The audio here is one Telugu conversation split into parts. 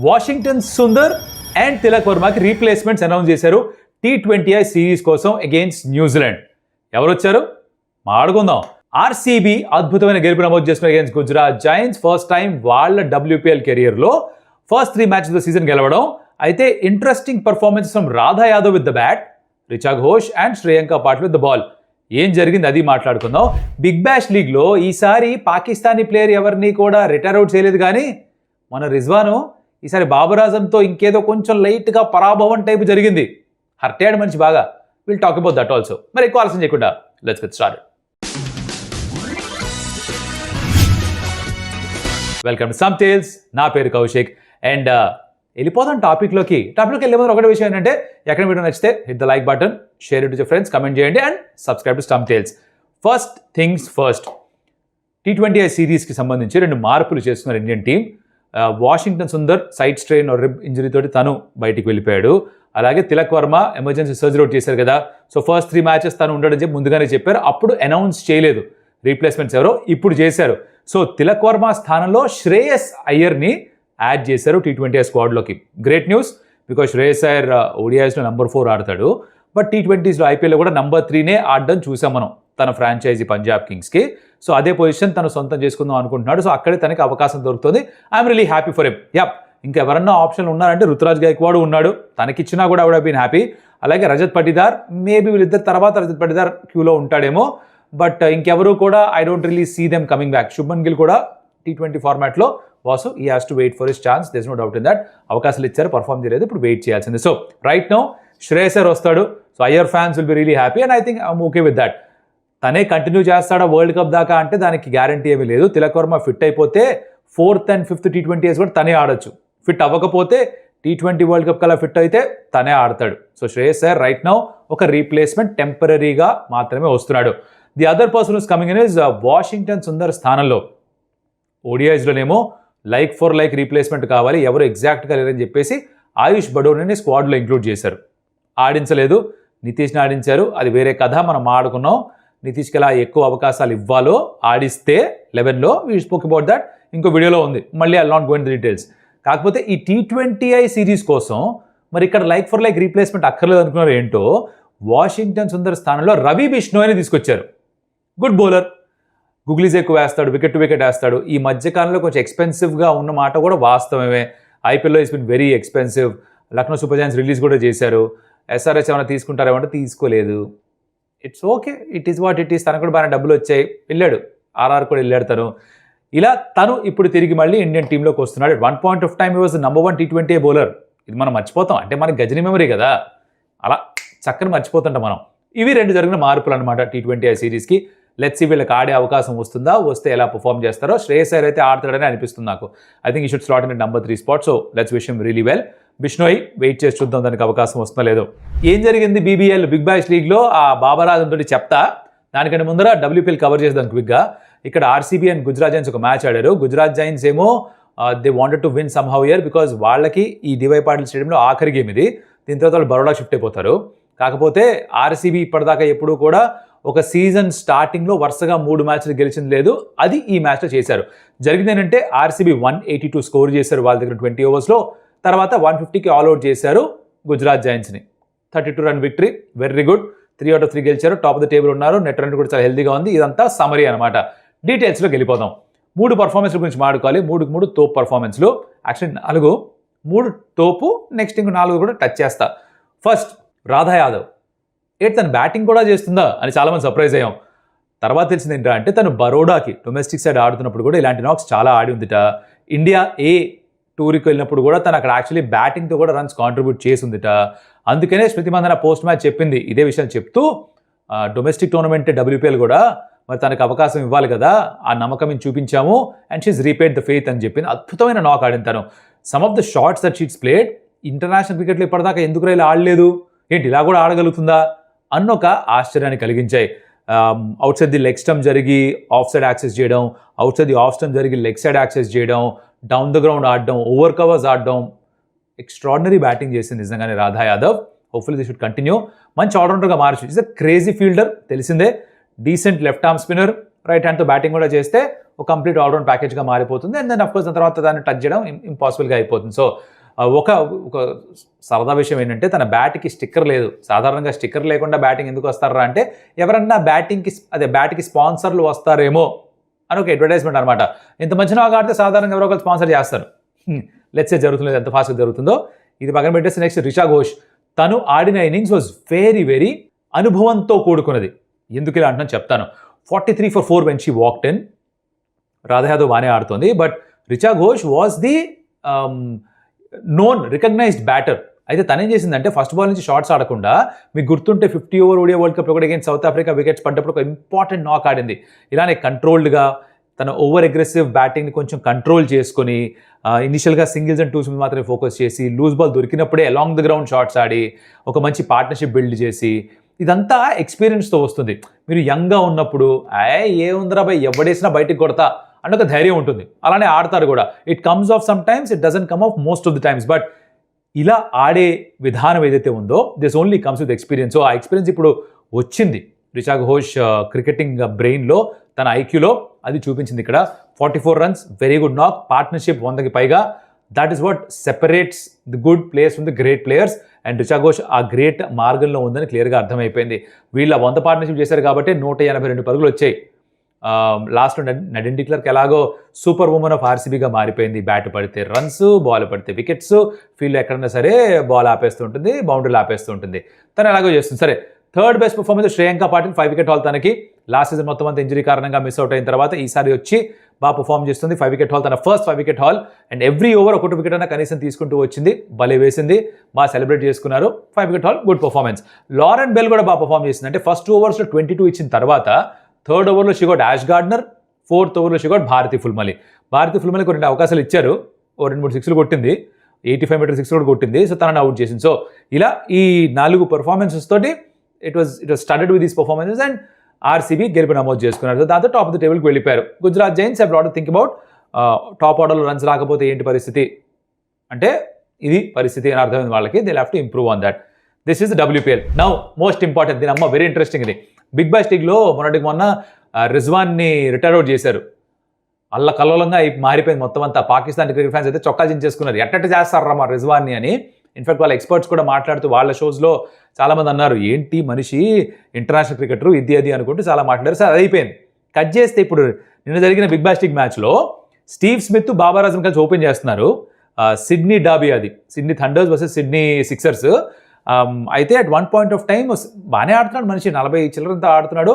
వాషింగ్టన్ సుందర్ అండ్ తిలక్ వర్మకి రీప్లేస్మెంట్స్ అనౌన్స్ చేశారు T20I సిరీస్ కోసం అగెయిన్స్ట్ న్యూజిలాండ్. ఎవరు వచ్చారు మాట్లాడుకుందాం. ఆర్సీబీ అద్భుతమైన గెలుపు నమోదు చేసుకున్న against Gujarat Giants. First time వాళ్ళ WPL కెరియర్లో ఫస్ట్ 3 మ్యాచెస్ ద సీజన్ గెలవడం. అయితే interesting performance from Radha Yadav with the bat, Richa Ghosh and Shreyanka Patil with the ball. ఏం జరిగింది అది మాట్లాడుకుందాం. బిగ్ బ్యాష్ లీగ్లో ఈసారి పాకిస్తానీ ప్లేయర్ ఎవరిని కూడా రిటైర్ అవుట్ చేయలేదు, కానీ మన రిజ్వాను ఈసారి బాబర్ ఆజంతో ఇంకేదో కొంచెం లైట్గా పరాభవం టైపు జరిగింది. హర్ట్ అయ్యాడు మనిషి బాగా. Will talk about that also. మరి ఎక్కువ ఆలస్యం చేయకుండా let's get started. Welcome to some tales. నా పేరు కౌశిక్ అండ్ వెళ్ళిపోతాం టాపిక్లోకి వెళ్ళే ముందు ఒకటే విషయం ఏంటంటే, ఎక్కడ వీడియో నచ్చితే hit the like button, share it to your friends, comment చేయండి and subscribe to some tales. First things first, T20I సిరీస్కి సంబంధించి 2 మార్పులు చేస్తున్నారు Indian team. Washington Sundar side strain rib ఇంజరీతోటి తను బయటికి వెళ్ళిపోయాడు. అలాగే Tilak Varma emergency surgery out చేశారు కదా. సో ఫస్ట్ 3 మ్యాచెస్ తను ఉండడం చెప్పి ముందుగానే చెప్పారు. అప్పుడు అనౌన్స్ చేయలేదు రీప్లేస్మెంట్స్ ఎవరో, ఇప్పుడు చేశారు. సో తిలక్ వర్మ స్థానంలో శ్రేయస్ అయ్యర్ని యాడ్ చేశారు T20I స్క్వాడ్లోకి. Great news, because Shreyas Iyer ఓడిఐస్లో నెంబర్ 4 ఆడతాడు. బట్ T20స్లో IPLలో కూడా నెంబర్ 3నే ఆడడం చూసాం మనం తన ఫ్రాంచైజీ పంజాబ్ కింగ్స్కి. సో అదే పొజిషన్ తను సొంతం చేసుకుందాం అనుకుంటున్నాడు. సో అక్కడే తనకి అవకాశం దొరుకుతుంది. I'm really happy for him. Yup, ఇంకా ఎవరన్నా ఆప్షన్లు ఉన్నారంటే రుతురాజ్ గైక్వాడ్ ఉన్నాడు, తనకిచ్చినా కూడా I would have been happy. అలాగే రజత్ పటిదార్, మేబీ వీళ్ళిద్దరు తర్వాత రజత్ పటిదార్ క్యూలో ఉంటాడేమో. బట్ ఇంకెవరు కూడా I don't really see them coming back. Shubman Gill కూడా T20 ఫార్మాట్లో వాసు, he has to wait for his chance. There is no doubt in that. అవకాశాలు ఇచ్చారు, పర్ఫామ్ చేయలేదు, ఇప్పుడు వెయిట్ చేయాల్సింది. So right now Shreyas Iyer వస్తాడు. So Iyer fans will be really happy and I think I'm okay with that. తనే కంటిన్యూ చేస్తాడా వరల్డ్ కప్ దాకా అంటే దానికి గ్యారంటీ ఏమీ లేదు. తిలక్ వర్మ ఫిట్ అయిపోతే 4th and 5th T20Is కూడా తనే ఆడొచ్చు. ఫిట్ అవ్వకపోతే T20 వరల్డ్ కప్ కల్లా ఫిట్ అయితే తనే ఆడతాడు. So Shreyas Iyer right now ఒక రీప్లేస్మెంట్ టెంపరీగా మాత్రమే వస్తున్నాడు. The other person is coming in is Washington Sundar స్థానంలో. ఓడిఐస్లోనేమో లైక్ ఫర్ లైక్ రీప్లేస్మెంట్ కావాలి, ఎవరు ఎగ్జాక్ట్గా లేరని చెప్పేసి ఆయుష్ బడోనిని స్క్వాడ్లో ఇంక్లూడ్ చేశారు. ఆడించలేదు, నితీష్ని ఆడించారు. అది వేరే కథ, మనం ఆడుకున్నాం. నితీష్కి ఎలా ఎక్కువ అవకాశాలు ఇవ్వాలో ఆడిస్తే 11లో వీ స్పోక్ అబౌట్ దట్, ఇంకో వీడియోలో ఉంది. మళ్ళీ I not go in the details. కాకపోతే ఈ T20I సిరీస్ కోసం మరి ఇక్కడ లైక్ ఫర్ లైక్ రీప్లేస్మెంట్ అక్కర్లేదు అనుకున్నారు ఏంటో, వాషింగ్టన్ సుందర్ స్థానంలో రవి బిష్ణోయ్ని తీసుకొచ్చారు. గుడ్ బౌలర్, గుగ్లీస్ ఎక్కువ వేస్తాడు, వికెట్ టు వికెట్ వేస్తాడు. ఈ మధ్యకాలంలో కొంచెం ఎక్స్పెన్సివ్గా ఉన్న మాట కూడా వాస్తవమే. IPLలో is been very expensive. Lucknow super giants release కూడా చేశారు. SRH ఏమైనా తీసుకుంటారేమంటే తీసుకోలేదు. It's okay, it is what it is. తనకు కూడా బాగా డబ్బులు వచ్చాయి, వెళ్ళాడు. RR కూడా వెళ్ళాడు తను. ఇలా తను ఇప్పుడు తిరిగి మళ్ళీ ఇండియన్ టీంలోకి వస్తున్నాడు. At one point of time he was the number 1 T20I bowler. ఇది మనం మర్చిపోతాం, అంటే మనకి గజని మెమరీ కదా, అలా చక్కని మర్చిపోతుంటాం మనం. ఇవి 2 జరిగిన మార్పులు అనమాట T20I సిరీస్కి. లెట్స్ సీ వీళ్ళకి ఆడే అవకాశం వస్తుందా, వస్తే ఎలా పర్ఫామ్ చేస్తారో. శ్రేయస్ అయ్యర్ అయితే ఆడతాడని అనిపిస్తుంది నాకు. I think he should slot in number 3 spot. So let's wish him really well. Bishnoi wait చేసి చూద్దాం దానికి అవకాశం వస్తుందో లేదో. ఏం జరిగింది BBL బిగ్ బ్యాష్ లీగ్లో ఆ బాబర్ ఆజంతో చెప్తా. దానికంటే ముందర WPL కవర్ చేద్దాం క్విక్గా. ఇక్కడ ఆర్సీబీ అండ్ గుజరాత్ జైంట్స్ ఒక మ్యాచ్ ఆడారు. గుజరాత్ జైంట్స్ ఏమో they wanted to been some how year, because వాళ్ళకి ఈ డివై పాటిల్ స్టేడియంలో ఆఖరి గేమ్ ఇది. దీని తర్వాత వాళ్ళు బరోడా షిఫ్ట్ అయిపోతారు. కాకపోతే ఆర్సీబీ ఇప్పటిదాకా ఎప్పుడూ కూడా ఒక సీజన్ స్టార్టింగ్లో వరుసగా 3 మ్యాచ్లు గెలిచింది లేదు. అది ఈ మ్యాచ్లో చేశారు. జరిగింది ఏంటంటే ఆర్సీబీ 182 స్కోర్ చేశారు వాళ్ళ దగ్గర 20 ఓవర్స్లో. తర్వాత 150కి ఆల్అవుట్ చేశారు గుజరాత్ జైంట్స్ని. 32 run victory, very good. 3 out of 3 గెలిచారు. టాప్ ఆఫ్ ద టేబుల్ ఉన్నారు. నెట్ రన్ కూడా చాలా హెల్దీగా ఉంది. ఇదంతా సమరీ అనమాట. డీటెయిల్స్లోకి వెళ్ళిపోదాం. 3 పర్ఫార్మెన్స్ల గురించి మాట్లాడుకోవాలి. 3 తోపు పర్ఫార్మెన్స్లు. యాక్చువల్లీ 4, 3 తోపు, నెక్స్ట్ ఇంకో 4 కూడా టచ్ చేస్తా. ఫస్ట్ రాధా యాదవ్. తను బ్యాటింగ్ కూడా చేస్తుందా అని చాలామంది సర్ప్రైజ్ అయ్యాం. తర్వాత తెలిసింది ఏంటంటే తను బరోడాకి డొమెస్టిక్ సైడ్ ఆడుతున్నప్పుడు కూడా ఇలాంటి నాక్స్ చాలా ఆడి ఉందిట. ఇండియా టూర్కి వెళ్ళినప్పుడు కూడా తను అక్కడ యాక్చువల్లీ బ్యాటింగ్తో కూడా రన్స్ కాంట్రిబ్యూట్ చేసి ఉందిట. అందుకనే స్మృతి మందన పోస్ట్ మ్యాచ్ చెప్పింది ఇదే విషయం చెప్తూ, డొమెస్టిక్ టోర్నమెంట్ WPL కూడా మరి తనకు అవకాశం ఇవ్వాలి కదా, ఆ నమ్మకం మేము చూపించాము and she's repaid the faith అని చెప్పింది. అద్భుతమైన నాక్ ఆడింది తను. Some of the shots that sheets played international క్రికెట్లో ఇప్పటిదాకా ఎందుకు ఇలా ఆడలేదు, ఏంటి ఇలా కూడా ఆడగలుగుతుందా అన్నొక ఆశ్చర్యాన్ని కలిగించాయి. Out side the leg stump జరిగి ఆఫ్ సైడ్ యాక్సెస్ చేయడం, out side the off stump జరిగి లెగ్ సైడ్ యాక్సెస్ చేయడం, డౌన్ ద గ్రౌండ్ ఆడడం, ఓవర్ కవర్స్ ఆడడం, ఎక్స్ట్రాడినరీ బ్యాటింగ్ చేసింది నిజంగానే Radha Yadav. Hopefully this should continue. మంచి ఆల్రౌండర్గా మార్చు. ఇస్ అ క్రేజీ ఫీల్డర్ తెలిసిందే. Decent left arm spinner, right హ్యాండ్తో బ్యాటింగ్ కూడా చేస్తే ఒక కంప్లీట్ ఆల్రౌండ్ ప్యాకేజ్గా మారిపోతుంది. అండ్ దెన్ అఫ్కోర్స్ దాని తర్వాత దాన్ని టచ్ చేయడం ఇంపాసిబుల్గా అయిపోతుంది. సో ఒక సరదా విషయం ఏంటంటే తన బ్యాట్కి స్టిక్కర్ లేదు. సాధారణంగా స్టిక్కర్ లేకుండా బ్యాటింగ్ ఎందుకు వస్తారా అంటే ఎవరన్నా బ్యాట్కి స్పాన్సర్లు వస్తారేమో అని ఒక అడ్వర్టైజ్మెంట్ అనమాట. ఇంత మంచిగా ఆడితే సాధారణంగా ఎవరో ఒకరు స్పాన్సర్ చేస్తారు. లెట్సే జరుగుతుంది, ఎంత ఫాస్ట్గా జరుగుతుందో. ఇది పక్కన పెట్టేసి నెక్స్ట్ రిషా ఘోష్. తను ఆడిన ఇన్నింగ్స్ వాజ్ వెరీ వెరీ అనుభవంతో కూడుకున్నది. ఎందుకు ఇలా అంటున్నాను చెప్తాను. 43 for 4 when she walked in. Radha Yadav బాగానే ఆడుతుంది, but Richa Ghosh was the recognised batter. అయితే తనేం చేసిందంటే ఫస్ట్ బాల్ నుంచి షాట్స్ ఆడకుండా, మీకు గుర్తుంటే 50 over ODI వరల్డ్ కప్ ఒకటి అగైన్స్ సౌత్ ఆఫ్రికా వికెట్స్ పడ్డప్పుడు ఒక ఇంపార్టెంట్ నాక్ ఆడింది. ఇలానే కంట్రోల్డ్గా తన ఓవర్ అగ్రెసివ్ బ్యాటింగ్ని కొంచెం కంట్రోల్ చేసుకొని ఇనిషియల్గా సింగిల్స్ అండ్ టూస్ మీద మాత్రమే ఫోకస్ చేసి లూజ్ బాల్ దొరికినప్పుడే అలాంగ్ ద గ్రౌండ్ షాట్స్ ఆడి ఒక మంచి పార్ట్నర్షిప్ బిల్డ్ చేసి, ఇదంతా ఎక్స్పీరియన్స్తో వస్తుంది. మీరు యంగ్గా ఉన్నప్పుడు ఏముందిరా బై ఎవడేసినా బయటికి కొడతా అంటే ఒక ధైర్యం ఉంటుంది, అలానే ఆడతారు కూడా. It comes of some times, it doesn't come of most of the times. But ఇలా ఆడే విధానం ఏదైతే ఉందో this only comes with experience. So ఆ ఎక్స్పీరియన్స్ ఇప్పుడు వచ్చింది రిషా ఘోష్ క్రికెటింగ్ బ్రెయిన్లో, తన ఐక్యూలో అది చూపించింది ఇక్కడ. 44 runs, వెరీ గుడ్ నాక్, పార్ట్నర్షిప్ 100కి పైగా. That is what separates the good players from the great players. And Risha Ghosh ఆ గ్రేట్ మార్గంలో ఉందని క్లియర్గా అర్థమైపోయింది. వీళ్ళ 100 పార్ట్నర్షిప్ చేశారు కాబట్టి 182 పరుగులు వచ్చాయి. లాస్ట్లో నడిన్ డిక్లర్క్ ఎలాగో సూపర్ ఉమెన్ ఆఫ్ ఆర్సీబీగా మారిపోయింది. బ్యాట్ పడితే రన్స్, బాల్ పడితే వికెట్స్, ఫీల్డ్ ఎక్కడన్నా సరే బాల్ ఆపేస్తూ ఉంటుంది, బౌండరీలు ఆపేస్తూ ఉంటుంది. తను ఎలాగో చేస్తుంది. సరే, third best performance Shreyanka Patil, 5 wicket haul తనకి. లాస్ట్ సీజన్ మొత్తం అంతా ఇంజరీ కారణంగా మిస్ అవుట్ అయిన తర్వాత ఈసారి వచ్చి బాగా పర్ఫామ్ చేస్తుంది. 5 wicket haul, తన first 5 wicket haul. And every over ఒకటి వికెట్ అయినా కనీసం తీసుకుంటూ వచ్చింది, భలే వేసింది, బాగా సెలబ్రేట్ చేసుకున్నారు. 5 wicket haul, good performance. Lauren bell కూడా బాగా పర్ఫామ్ చేసింది. అంటే ఫస్ట్ ఓవర్స్లో 22 ఇచ్చిన తర్వాత థర్డ్ ఓవర్లో షిగోట్ యాష్ గార్డ్నర్, ఫోర్త్ ఓవర్లో షిగోట్ భారతి ఫుల్మలి. భారతి ఫుల్మలి కొన్ని అవకాశాలు ఇచ్చారు, 2-3 సిక్స్లు కొట్టింది, 85 meter సిక్స్ కూడా కొట్టింది. సో తనని అవుట్ చేసింది. సో ఇలా ఈ 4 పర్ఫార్మెన్సెస్ తోటి it was started with these performances and RCB గెలుపు నమోదు చేసుకున్నారు. సో దాంతో టాప్ ఆఫ్ ది టేబుల్కి వెళ్ళిపోయారు. Gujarat Giants have lot to think about. Top ఆర్డర్లో రన్స్ రాకపోతే ఏంటి పరిస్థితి అంటే ఇది పరిస్థితి అని అర్థమైంది వాళ్ళకి. They have to improve on that. This is WPL. Now most important, దీని అమ్మ వెరీ ఇంట్రెస్టింగ్. ఇది బిగ్ బాష్ లీగ్లో మొన్న రిజ్వాన్ని రిటైర్ అవుట్ చేశారు. కల్లోలంగా మారిపోయింది మొత్తం అంతా. పాకిస్తాన్ క్రికెట్ ఫ్యాన్స్ అయితే చొక్కా చించేసుకున్నారు, ఎట్టట చేస్తారా మా రిజ్వాన్ని అని. ఇన్ఫాక్ట్ వాళ్ళ ఎక్స్పర్ట్స్ కూడా మాట్లాడుతూ వాళ్ళ షోస్లో చాలామంది అన్నారు, ఏంటి మనిషి ఇంటర్నేషనల్ క్రికెటర్ ఇది అది అనుకుంటూ చాలా మాట్లాడారు. సార్ అది అయిపోయింది. కట్ చేస్తే ఇప్పుడు నిన్న జరిగిన బిగ్ బాష్ లీగ్ మ్యాచ్లో స్టీవ్ స్మిత్, బాబర్ ఆజం కలిసి ఓపెన్ చేస్తున్నారు. సిడ్నీ డాబీ, అది Sydney Thunders versus Sydney Sixers. అయితే at one point of time బాగానే ఆడుతున్నాడు మనిషి, 40 చిల్లరంతా ఆడుతున్నాడు.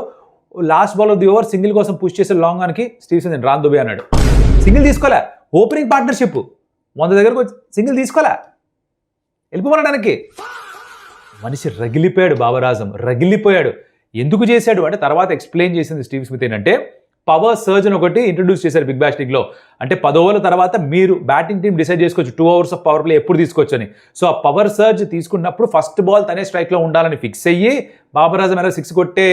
Last ball of the over single కోసం పుష్ చేసే లాంగ్ ఆన్కి స్టీవ్ స్మిత్ రాన్ దుబే అన్నాడు. సింగిల్ తీసుకోలే, ఓపెనింగ్ పార్ట్నర్షిప్ 100 దగ్గరకు వచ్చి సింగిల్ తీసుకోలే, వెళ్ళిపోమనడానికి. మనిషి రగిలిపోయాడు, బాబర్ ఆజం రగిలిపోయాడు. ఎందుకు చేశాడు అంటే తర్వాత ఎక్స్ప్లెయిన్ చేసింది స్టీవ్ స్మిత్ ఏంటంటే, పవర్ సర్జ్ అని ఒకటి ఇంట్రడ్యూస్ చేశారు బిగ్ బాష్ లీగ్లో. అంటే 10 ఓవర్ల తర్వాత మీరు బ్యాటింగ్ టీం డిసైడ్ చేసుకోవచ్చు 2 hours ఆఫ్ పవర్ ప్లే ఎప్పుడు తీసుకోవచ్చు అని. సో ఆ పవర్ సర్జ్ తీసుకున్నప్పుడు ఫస్ట్ బాల్ తనే స్ట్రైక్లో ఉండాలని ఫిక్స్ అయ్యి, బాబర్ ఆజం ఎలా 6 కొట్టే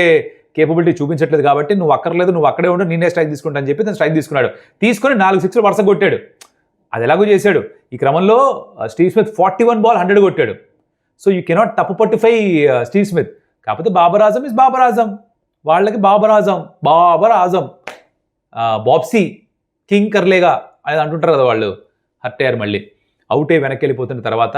కేపబిలిటీ చూపించట్లేదు కాబట్టి నువ్వు అక్కర్లేదు, నువ్వు అక్కడే ఉండు, నేనే స్ట్రైక్ తీసుకుంటా అని చెప్పి తను స్ట్రైక్ తీసుకున్నాడు. తీసుకొని 4 6 వరుస కొట్టాడు. అది ఎలాగో చేశాడు. ఈ క్రమంలో స్టీవ్ స్మిత్ 41 ball 100 కొట్టాడు. సో యూ కెనాట్ తప్పుపట్టిఫై స్టీవ్ స్మిత్. కాకపోతే బాబర్ ఆజం ఇస్ బాబర్ ఆజం, వాళ్ళకి బాబర్ ఆజం బాబ్సీ కింగ్ కర్లేగా అది అంటుంటారు కదా వాళ్ళు. హర్ట్ అయ్యారు, మళ్ళీ అవుట్ అయ్యి వెనక్కి వెళ్ళిపోతున్న తర్వాత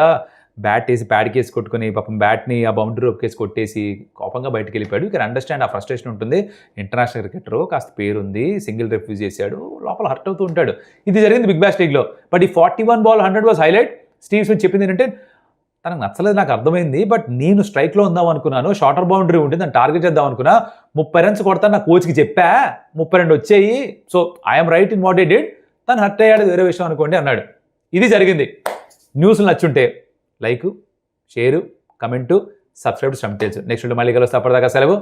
బ్యాట్ వేసి ప్యాడ్ కేసి కొట్టుకొని పాపం బ్యాట్ని ఆ బౌండరీ కేసి కొట్టేసి కోపంగా బయటకు వెళ్ళిపోయాడు. యూ కెన్ అండర్స్టాండ్, ఆ ఫ్రస్ట్రేషన్ ఉంటుంది. ఇంటర్నేషనల్ క్రికెటర్, కాస్త పేరుంది, సింగిల్ రిఫ్యూజ్ చేశాడు, లోపల హర్ట్ అవుతూ ఉంటాడు. ఇది జరిగింది బిగ్ బాష్ లీగ్లో. బట్ ఈ 41 ball 100 was highlight. Steve Smith చెప్పింది ఏంటంటే, తనకు నచ్చలేదు, నాకు అర్థమైంది, బట్ నేను స్ట్రైక్లో ఉందాం అనుకున్నాను, షార్టర్ బౌండరీ ఉంటుంది, దాన్ని టార్గెట్ చేద్దాం అనుకున్నా, 30 runs కొడతాను నా కోచ్కి చెప్పా, 32 వచ్చాయి, so I'm right in what I did. తను హర్ట్ అయ్యాడు, వేరే విషయం అనుకోండి అన్నాడు. ఇది జరిగింది. న్యూస్లు నచ్చుంటే like, share, comment, subscribe to stump tales. Next మళ్ళీ కలుస్తా. అప్పటిదాకా సెలవు.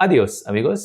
అడియోస్ అమిగోస్.